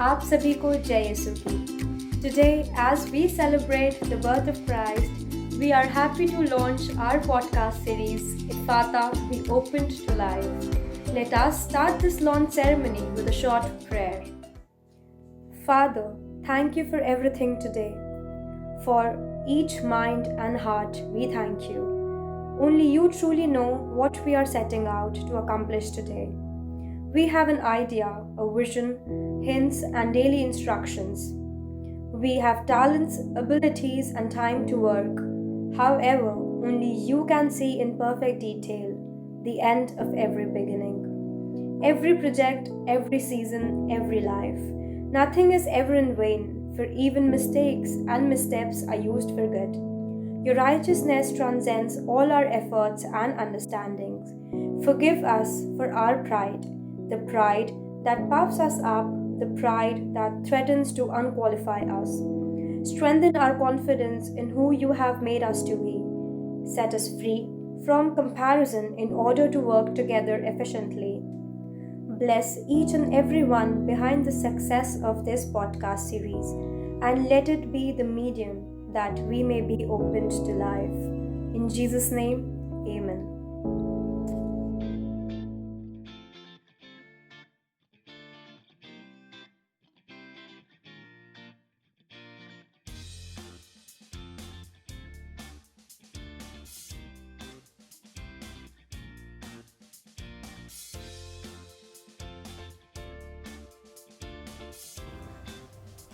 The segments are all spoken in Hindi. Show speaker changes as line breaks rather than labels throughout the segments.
आप सभी को जय यीशु की। Today, as we celebrate the birth of Christ, we are happy to launch our podcast series, Ifata Be Opened to Life. Let us start this launch ceremony with a short prayer. Father, thank you for everything today. For each mind and heart, we thank you. Only you truly know what we are setting out to accomplish today. We have an idea, a vision, hints, and daily instructions. We have talents, abilities, and time to work. However, only you can see in perfect detail the end of every beginning. Every project, every season, every life. Nothing is ever in vain, for even mistakes and missteps are used for good. Your righteousness transcends all our efforts and understandings. Forgive us for our pride, the pride that puffs us up, the pride that threatens to unqualify us. Strengthen our confidence in who you have made us to be. Set us free from comparison in order to work together efficiently. Bless each and every one behind the success of this podcast series, and let it be the medium that we may be opened to life. In Jesus' name, Amen.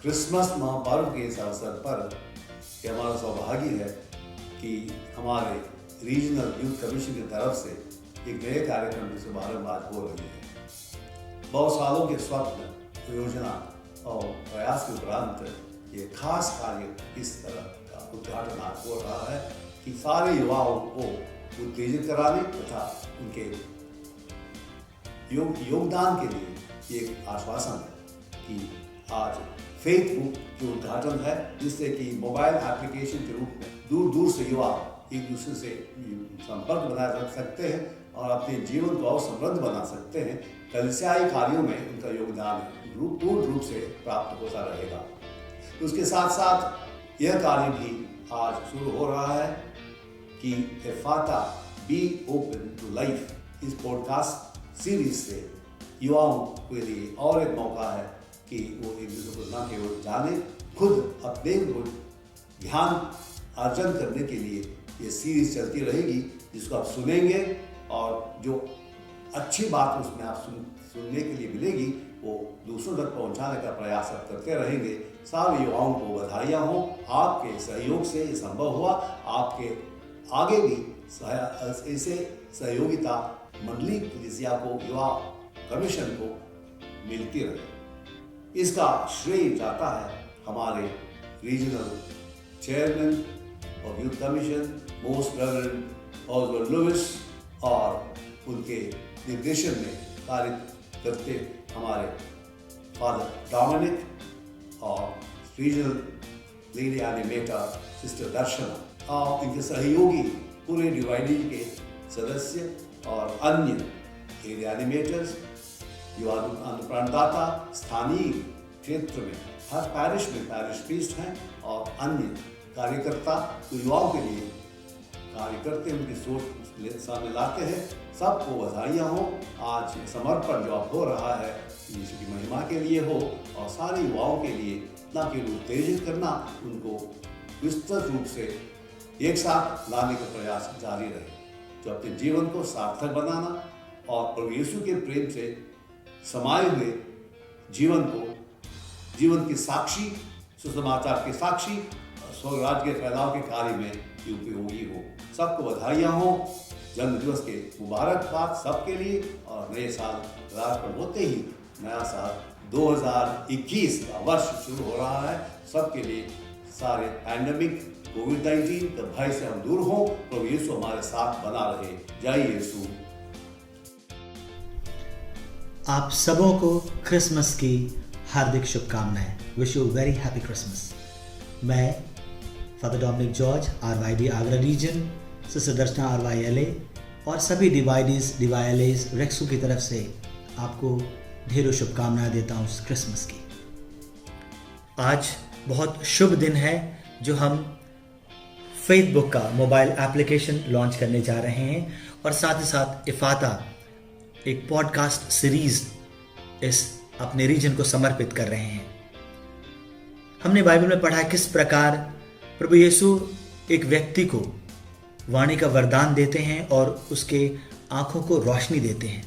Christmas महापर्व के इस अवसर पर ये हमारा सौभाग्य है कि हमारे रीजनल यूथ कमीशन की तरफ से एक नए कार्यक्रम की शुभारंभ आज हो रही है। बहुत सालों के स्वप्न, योजना और प्रयास के उपरांत ये खास कार्य इस तरह का उद्घाटन आज हो रहा है कि सारे युवाओं को उत्तेजित कराने तथा उनके योगदान के लिए ये एक आश्वासन है कि आज फेसबुक के उद्घाटन है, जिससे कि मोबाइल एप्लीकेशन के रूप में दूर दूर से युवा एक दूसरे से संपर्क बनाए रख सकते हैं और अपने जीवन को और समृद्ध बना सकते हैं। कलीसियाई कार्यों में उनका योगदान पूर्ण रूप से प्राप्त होता रहेगा। उसके साथ साथ यह कार्य भी आज शुरू हो रहा है कि इफाता बी ओपन टू लाइफ इस पॉडकास्ट सीरीज से युवाओं के लिए और एक मौका है कि वो एक दूसरे को न केवल जाने, खुद अपने को ध्यान अर्जन करने के लिए ये सीरीज चलती रहेगी, जिसको आप सुनेंगे और जो अच्छी बात उसमें आप सुनने के लिए मिलेगी वो दूसरों तक पहुंचाने का प्रयास आप करते रहेंगे। सारे युवाओं को बधाइयाँ हों, आपके सहयोग से ये संभव हुआ। आपके आगे भी ऐसे सहयोगिता मंडली कलीसिया को, युवा कमीशन को मिलती रहे। इसका श्रेय जाता है हमारे रीजनल चेयरमैन और youth commission most reverend Oswald Lewis और उनके निर्देशन में कार्य करते हमारे फादर डोमिनिक और regional lady animator sister Darshana और इनके सहयोगी पूरे डिवाइडी के सदस्य और अन्य एरिया एनिमेटर्स, युवा अनुप्राणदाता, स्थानीय क्षेत्र में हर पैरिश में पैरिश प्रीस्ट हैं और अन्य कार्यकर्ता जो युवाओं के लिए कार्य करते हैं, उनकी सोच सामने लाते हैं। सबको बधाइयाँ हो। आज समर्पण जो अब हो रहा है यीशु की महिमा के लिए हो और सारे युवाओं के लिए न केवल उत्तेजित करना, उनको विस्तृत रूप से एक साथ लाने का प्रयास जारी रहे, जो अपने जीवन को सार्थक बनाना और प्रभु यीशु के प्रेम से समाये हुए जीवन को, जीवन की साक्षी, सुसमाचार के साक्षी, स्वर्ग राज्य के फैलाव के कार्य में उपयोगी हो। सबको बधाइयाँ हो। जन्म दिवस के मुबारकबाद सबके लिए और नए साल पदार्पण होते ही नया साल 2021 का वर्ष शुरू हो रहा है। सबके लिए सारे पैंडेमिक कोविड-19 के भय से हम दूर हों, प्रभु यीशु हमारे साथ बना रहे। जय यीशु।
आप सबों को क्रिसमस की हार्दिक शुभकामनाएं। Wish you very happy Christmas. मैं father Dominic George RYD Agra region, sister Darshana RYLA और सभी DYLAs रेक्सू की तरफ से आपको ढेरों शुभकामनाएं देता हूँ क्रिसमस की। आज बहुत शुभ दिन है जो हम फेथ बुक का मोबाइल एप्लीकेशन लॉन्च करने जा रहे हैं और साथ ही साथ इफाता एक पॉडकास्ट सीरीज इस अपने रीजन को समर्पित कर रहे हैं। हमने बाइबल में पढ़ा किस प्रकार प्रभु यीशु एक व्यक्ति को वाणी का वरदान देते हैं और उसके आंखों को रोशनी देते हैं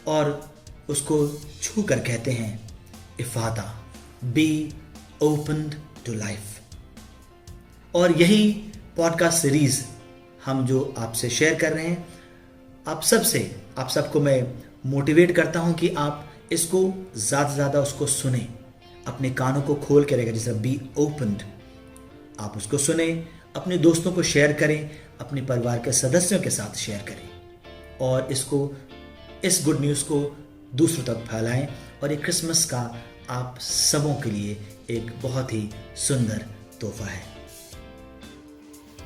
और उसको छू कर कहते हैं इफाता, बी ओपन्ड टू लाइफ। और यही पॉडकास्ट सीरीज हम जो आपसे शेयर कर रहे हैं, आप सबको मैं मोटिवेट करता हूं कि आप इसको ज़्यादा से ज़्यादा उसको सुने, अपने कानों को खोल के रहेगा, जैसे बी ओपन्ड, आप उसको सुने, अपने दोस्तों को शेयर करें, अपने परिवार के सदस्यों के साथ शेयर करें और इस गुड न्यूज़ को दूसरों तक फैलाएं। और ये क्रिसमस का आप सबों के लिए एक बहुत ही सुंदर तोहफा है।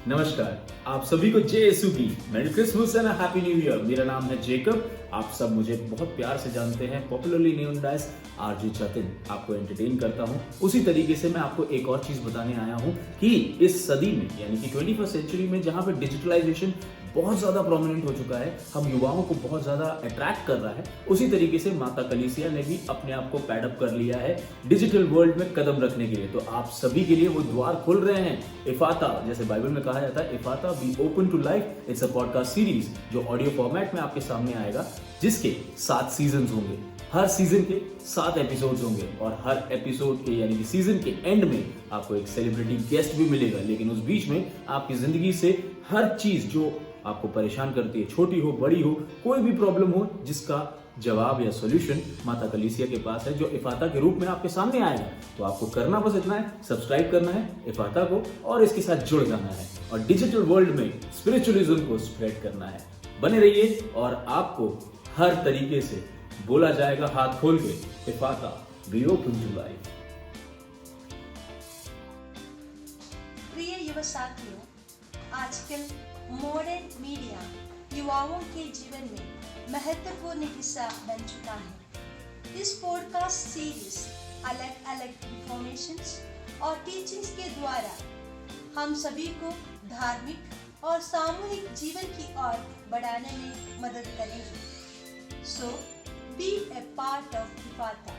नमस्कार, आप सभी को जय यीशु की मेरी Christmas and happy new year. मेरा नाम है जेकब, आप सब मुझे बहुत प्यार से जानते हैं, popularly known as RJ Jatin. आपको एंटरटेन करता हूं। उसी तरीके से मैं आपको एक और चीज बताने आया हूं कि इस सदी में यानी कि 21st सेंचुरी में जहां पे डिजिटलाइजेशन बहुत ज्यादा प्रोमिनेंट हो चुका है, हम युवाओं को बहुत ज्यादा अट्रैक्ट कर रहा है, उसी तरीके से माता कलीसिया ने भी अपने आप को पैड अप कर लिया है डिजिटल वर्ल्ड में कदम रखने के लिए। तो आप सभी के लिए वो द्वार खुल रहे हैं। इफाता, जैसे बाइबल में कहा जाता है, Ephphatha be open to life. It's a podcast series जो ऑडियो फॉर्मेट में आपके सामने आएगा, जिसके 7 सीजन्स होंगे। हर सीजन के 7 एपिसोड्स होंगे और हर एपिसोड के यानी कि सीजन के एंड में आपको एक सेलिब्रिटी गेस्ट भी मिलेगा। लेकिन उस बीच में आपकी जिंदगी से हर चीज जो आपको परेशान करती है, छोटी हो बड़ी हो, कोई भी प्रॉब्लम हो, जिसका जवाब या सॉल्यूशन माता कलीसिया के पास है, जो इफाता के रूप में आपके सामने आएगा। तो आपको करना बस इतना है, सब्सक्राइब करना है इफाता को और इसके साथ जुड़ जाना है और डिजिटल वर्ल्ड में स्पिरिचुअलिज्म को स्प्रेड करना है। बने रहिए और आपको हर तरीके से बोला जाएगा हाथ खोल के, इफाता बी ओपन टू लाइफ।
प्रिय युवा साथियों, आजकल मॉडर्न मीडिया युवाओं के जीवन में महत्वपूर्ण हिस्सा बन चुका है। इस पॉडकास्ट सीरीज अलग अलग इंफॉर्मेशंस और टीचिंग्स के द्वारा हम सभी को धार्मिक और सामूहिक जीवन की ओर बढ़ाने में मदद करेंगे। So be a part of Ephphatha.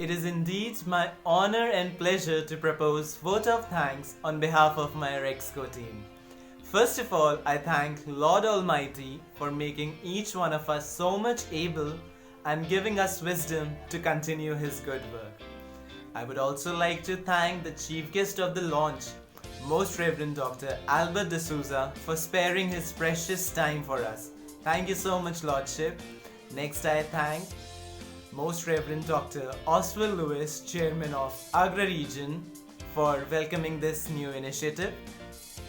it is indeed my honor and pleasure to propose vote of thanks on behalf of my Rexco team. First of all, I thank Lord Almighty for making each one of us so much able and giving us wisdom to continue His good work. I would also like to thank the chief guest of the launch, Most Reverend Dr. Albert D'Souza, for sparing his precious time for us. Thank you so much, Lordship. Next, I thank Most Reverend Dr. Oswald Lewis, Chairman of Agra Region, for welcoming this new initiative.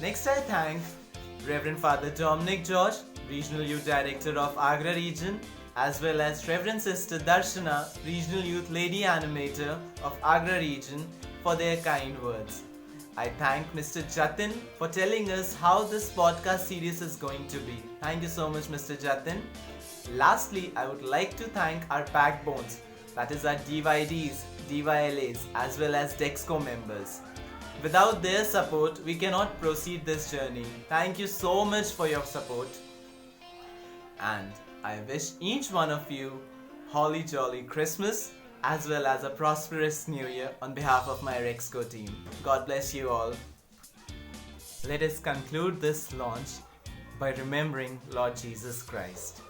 Next, I thank Reverend Father Dominic George, Regional Youth Director of Agra Region, as well as Reverend Sister Darshana, Regional Youth Lady Animator of Agra Region, for their kind words. I thank Mr. Jatin for telling us how this podcast series is going to be. Thank you so much, Mr. Jatin. Lastly, I would like to thank our backbones, that is our DYDs, DYLAs, as well as DEXCO members. Without their support, we cannot proceed this journey. Thank you so much for your support. And I wish each one of you holly jolly Christmas as well as a prosperous New Year on behalf of my Rexco team. God bless you all. Let us conclude this launch by remembering Lord Jesus Christ.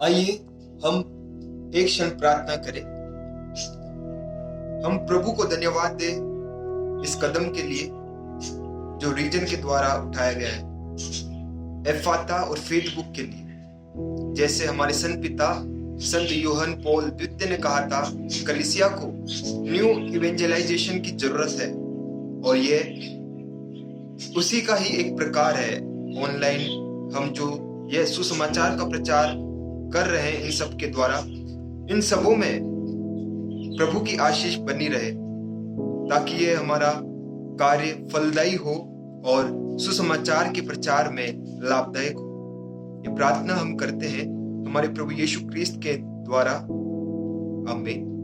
आइए हम एक क्षण प्रार्थना करें। हम प्रभु को धन्यवाद दें इस कदम के लिए जो रीजन के द्वारा उठाया गया है, एफाता और फेसबुक के लिए। जैसे हमारे संत पिता संत यूहन पॉल द्वितीय ने कहा था, कलीसिया को न्यू इवेंजलाइजेशन की जरूरत है, और ये उसी का ही एक प्रकार है। ऑनलाइन हम जो ये सुसमाचार का प्रचार कर रहे हैं इन सब के द्वारा, इन सबों में प्रभु की आशीष बनी रहे, ताकि ये हमारा कार्य फलदायी हो और सुसमाचार के प्रचार में लाभदायक हो। ये प्रार्थना हम करते हैं हमारे प्रभु यीशु क्रिस्त के द्वारा। आमीन।